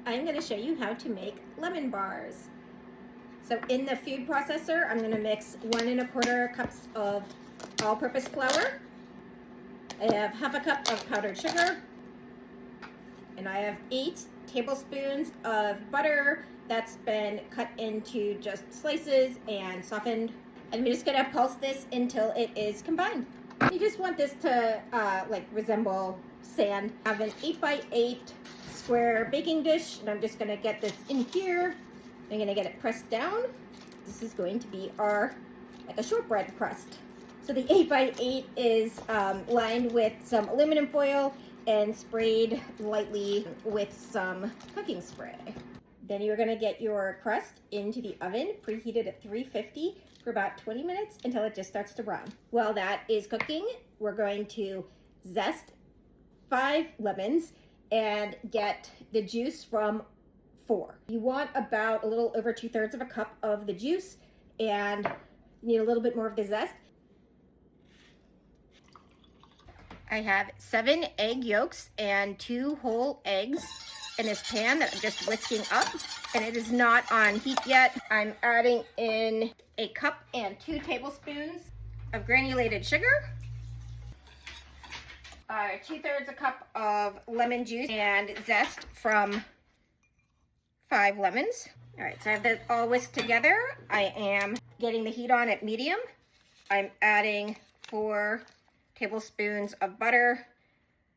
I'm going to show you how to make lemon bars. So in the food processor, I'm going to mix 1 1/4 cups of all-purpose flour. I have half a cup of powdered sugar, and I have 8 tablespoons of butter that's been cut into just slices and softened. And I'm just going to pulse this until it is combined. You just want this to resemble sand. I have an 8x8 square baking dish, and I'm just going to get this in here. I'm going to get it pressed down. This is going to be our a shortbread crust. So the 8x8 is lined with some aluminum foil and sprayed lightly with some cooking spray. Then you're going to get your crust into the oven, preheated at 350 for about 20 minutes until it just starts to brown. While that is cooking, we're going to zest 5 lemons and get the juice from 4. You want about a little over 2/3 of a cup of the juice, and you need a little bit more of the zest. I have 7 egg yolks and 2 whole eggs in this pan that I'm just whisking up, and it is not on heat yet. I'm adding in a cup and 2 tablespoons of granulated sugar, 2/3 a cup of lemon juice and zest from 5 lemons. All right, so I have that all whisked together. I am getting the heat on at medium. I'm adding 4 tablespoons of butter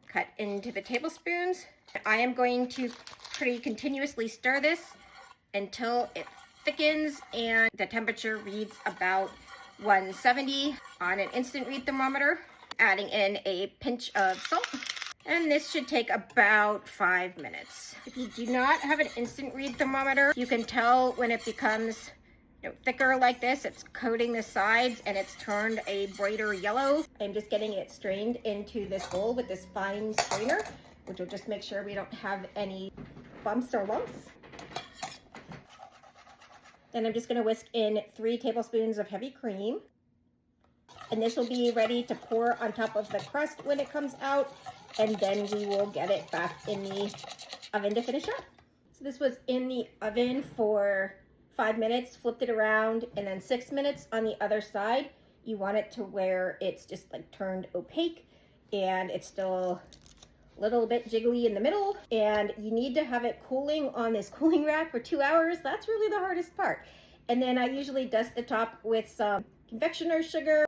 cut into the tablespoons. I am going to pretty continuously stir this until it thickens and the temperature reads about 170 on an instant read thermometer. Adding in a pinch of salt, and this should take about 5 minutes. If you do not have an instant read thermometer, you can tell when it becomes thicker like this. It's coating the sides and it's turned a brighter yellow. I'm just getting it strained into this bowl with this fine strainer, which will just make sure we don't have any bumps or lumps. Then I'm just going to whisk in 3 tablespoons of heavy cream. And this will be ready to pour on top of the crust when it comes out, and then we will get it back in the oven to finish up. So this was in the oven for 5 minutes, flipped it around, and then 6 minutes on the other side. You want it to where it's just like turned opaque and it's still a little bit jiggly in the middle, and you need to have it cooling on this cooling rack for 2 hours. That's really the hardest part. And then I usually dust the top with some confectioner's sugar.